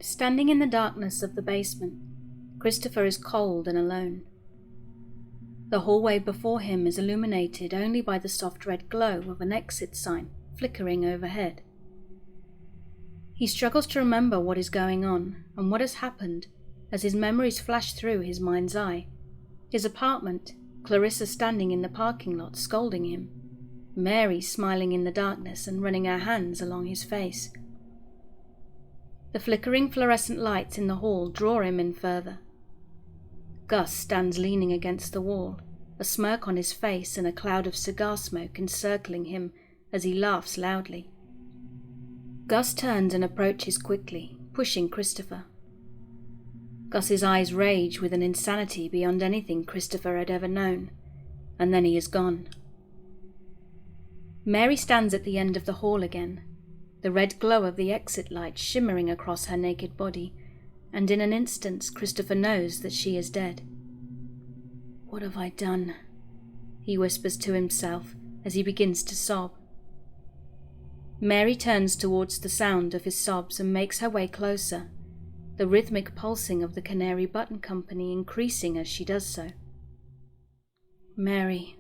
Standing in the darkness of the basement, Christopher is cold and alone. The hallway before him is illuminated only by the soft red glow of an exit sign flickering overhead. He struggles to remember what is going on and what has happened as his memories flash through his mind's eye. His apartment, Clarissa standing in the parking lot scolding him, Mary smiling in the darkness and running her hands along his face. The flickering fluorescent lights in the hall draw him in further. Gus stands leaning against the wall, a smirk on his face and a cloud of cigar smoke encircling him as he laughs loudly. Gus turns and approaches quickly, pushing Christopher. Gus's eyes rage with an insanity beyond anything Christopher had ever known, and then he is gone. Mary stands at the end of the hall again, the red glow of the exit light shimmering across her naked body, and in an instant Christopher knows that she is dead. "What have I done?" he whispers to himself as he begins to sob. Mary turns towards the sound of his sobs and makes her way closer, the rhythmic pulsing of the Canary Button Company increasing as she does so. "Mary,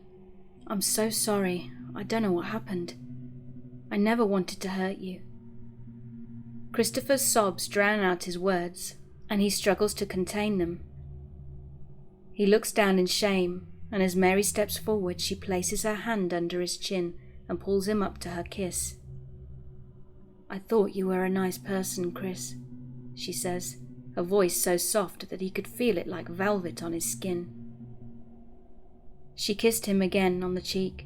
I'm so sorry. I don't know what happened. I never wanted to hurt you." Christopher's sobs drown out his words, and he struggles to contain them. He looks down in shame, and as Mary steps forward, she places her hand under his chin and pulls him up to her kiss. "I thought you were a nice person, Chris," she says, her voice so soft that he could feel it like velvet on his skin. She kissed him again on the cheek,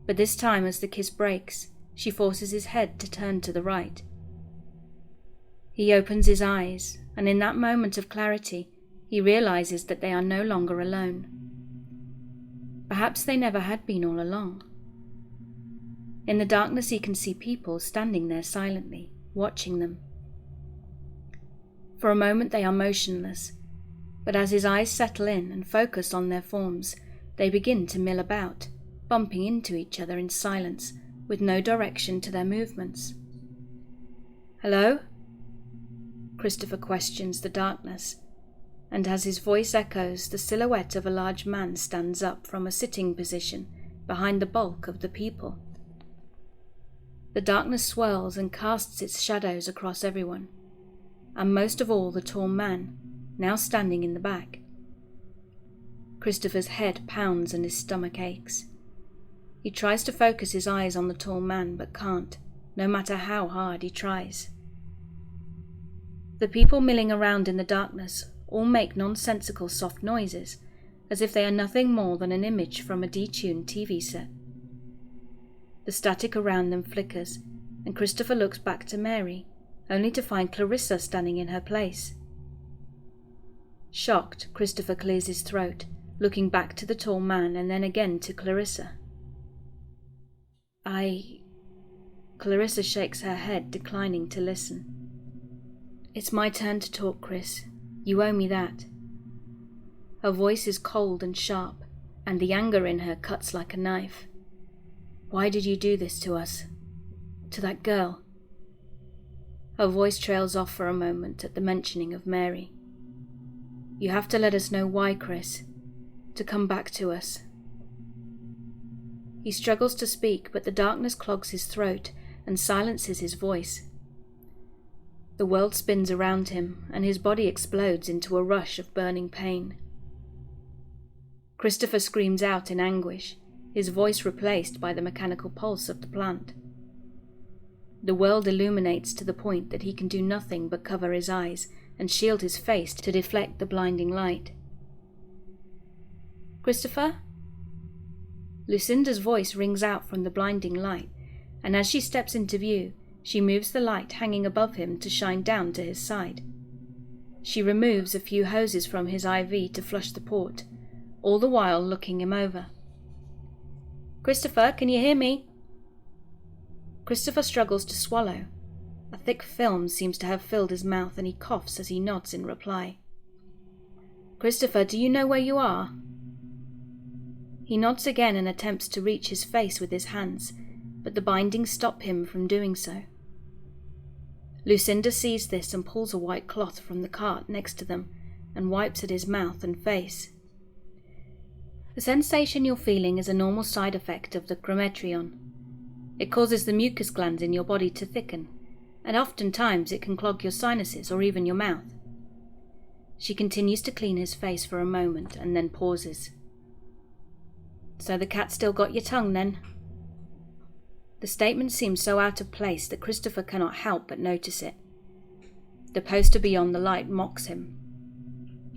but this time as the kiss breaks, she forces his head to turn to the right. He opens his eyes, and in that moment of clarity, he realizes that they are no longer alone. Perhaps they never had been all along. In the darkness he can see people standing there silently, watching them. For a moment they are motionless, but as his eyes settle in and focus on their forms, they begin to mill about, bumping into each other in silence, with no direction to their movements. "Hello?" Christopher questions the darkness, and as his voice echoes, the silhouette of a large man stands up from a sitting position behind the bulk of the people. The darkness swirls and casts its shadows across everyone, and most of all the tall man, now standing in the back. Christopher's head pounds and his stomach aches. He tries to focus his eyes on the tall man but can't, no matter how hard he tries. The people milling around in the darkness all make nonsensical soft noises, as if they are nothing more than an image from a detuned TV set. The static around them flickers, and Christopher looks back to Mary, only to find Clarissa standing in her place. Shocked, Christopher clears his throat, looking back to the tall man and then again to Clarissa. Clarissa shakes her head, declining to listen. "It's my turn to talk, Chris. You owe me that." Her voice is cold and sharp, and the anger in her cuts like a knife. "Why did you do this to us? To that girl?" Her voice trails off for a moment at the mentioning of Mary. "You have to let us know why, Chris. To come back to us." He struggles to speak, but the darkness clogs his throat and silences his voice. The world spins around him, and his body explodes into a rush of burning pain. Christopher screams out in anguish, his voice replaced by the mechanical pulse of the plant. The world illuminates to the point that he can do nothing but cover his eyes and shield his face to deflect the blinding light. "Christopher?" Lucinda's voice rings out from the blinding light, and as she steps into view, she moves the light hanging above him to shine down to his side. She removes a few hoses from his IV to flush the port, all the while looking him over. "Christopher, can you hear me?" Christopher struggles to swallow. A thick film seems to have filled his mouth, and he coughs as he nods in reply. "Christopher, do you know where you are?" He nods again and attempts to reach his face with his hands, but the bindings stop him from doing so. Lucinda sees this and pulls a white cloth from the cart next to them and wipes at his mouth and face. The sensation you're feeling is a normal side effect of the chrometrion. It causes the mucus glands in your body to thicken, and oftentimes it can clog your sinuses or even your mouth. She continues to clean his face for a moment and then pauses. So the cat still got your tongue then? The statement seems so out of place that Christopher cannot help but notice it. The poster beyond the light mocks him.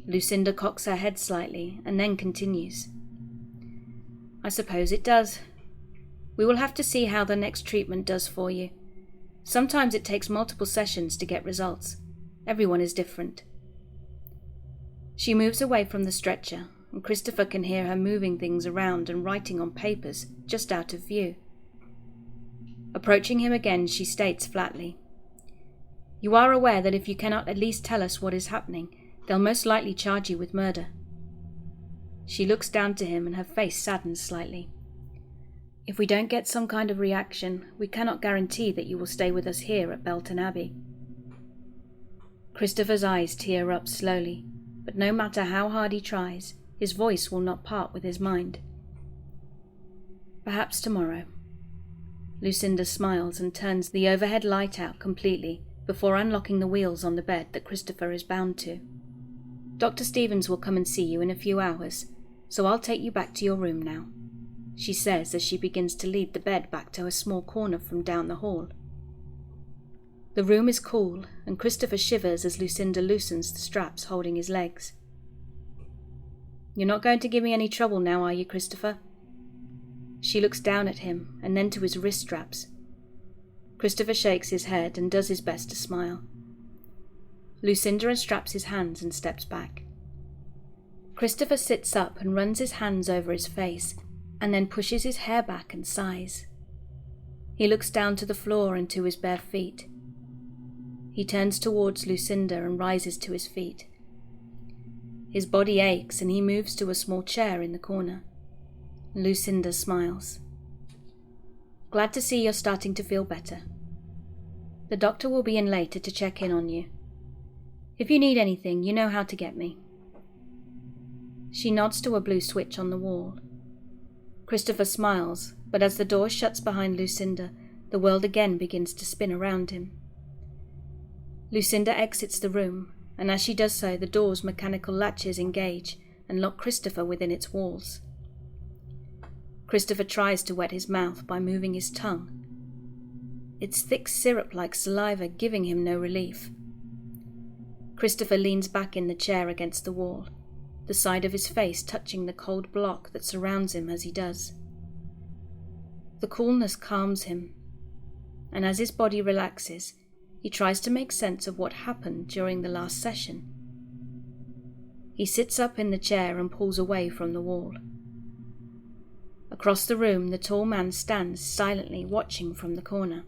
Lucinda cocks her head slightly and then continues. I suppose it does. We will have to see how the next treatment does for you. Sometimes it takes multiple sessions to get results. Everyone is different. She moves away from the stretcher, and Christopher can hear her moving things around and writing on papers just out of view. Approaching him again, she states flatly, You are aware that if you cannot at least tell us what is happening, they'll most likely charge you with murder. She looks down to him and her face saddens slightly. If we don't get some kind of reaction, we cannot guarantee that you will stay with us here at Belton Abbey. Christopher's eyes tear up slowly, but no matter how hard he tries, his voice will not part with his mind. Perhaps tomorrow. Lucinda smiles and turns the overhead light out completely before unlocking the wheels on the bed that Christopher is bound to. Dr. Stevens will come and see you in a few hours, so I'll take you back to your room now, she says as she begins to lead the bed back to a small corner from down the hall. The room is cool, and Christopher shivers as Lucinda loosens the straps holding his legs. You're not going to give me any trouble now, are you, Christopher? She looks down at him and then to his wrist straps. Christopher shakes his head and does his best to smile. Lucinda unstraps his hands and steps back. Christopher sits up and runs his hands over his face and then pushes his hair back and sighs. He looks down to the floor and to his bare feet. He turns towards Lucinda and rises to his feet. His body aches and he moves to a small chair in the corner. Lucinda smiles. Glad to see you're starting to feel better. The doctor will be in later to check in on you. If you need anything, you know how to get me. She nods to a blue switch on the wall. Christopher smiles, but as the door shuts behind Lucinda, the world again begins to spin around him. Lucinda exits the room, and as she does so, the door's mechanical latches engage and lock Christopher within its walls. Christopher tries to wet his mouth by moving his tongue. It's thick syrup-like saliva giving him no relief. Christopher leans back in the chair against the wall, the side of his face touching the cold block that surrounds him as he does. The coolness calms him, and as his body relaxes, he tries to make sense of what happened during the last session. He sits up in the chair and pulls away from the wall. Across the room, the tall man stands silently watching from the corner.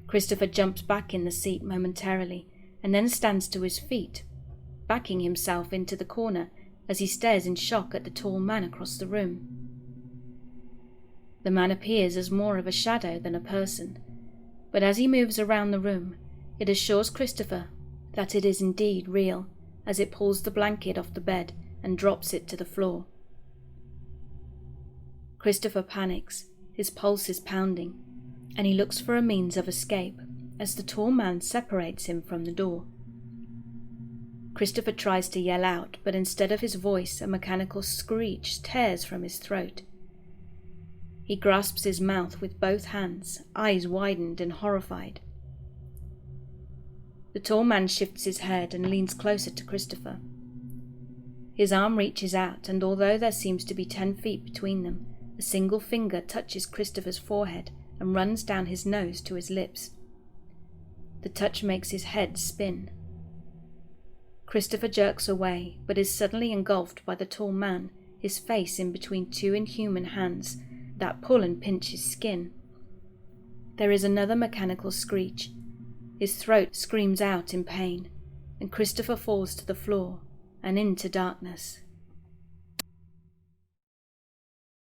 Christopher jumps back in the seat momentarily and then stands to his feet, backing himself into the corner as he stares in shock at the tall man across the room. The man appears as more of a shadow than a person, but as he moves around the room, it assures Christopher that it is indeed real as it pulls the blanket off the bed and drops it to the floor. Christopher panics, his pulse is pounding, and he looks for a means of escape as the tall man separates him from the door. Christopher tries to yell out, but instead of his voice, a mechanical screech tears from his throat. He grasps his mouth with both hands, eyes widened and horrified. The tall man shifts his head and leans closer to Christopher. His arm reaches out, and although there seems to be 10 feet between them, a single finger touches Christopher's forehead and runs down his nose to his lips. The touch makes his head spin. Christopher jerks away, but is suddenly engulfed by the tall man, his face in between 2 inhuman hands that pull and pinch his skin. There is another mechanical screech. His throat screams out in pain, and Christopher falls to the floor and into darkness.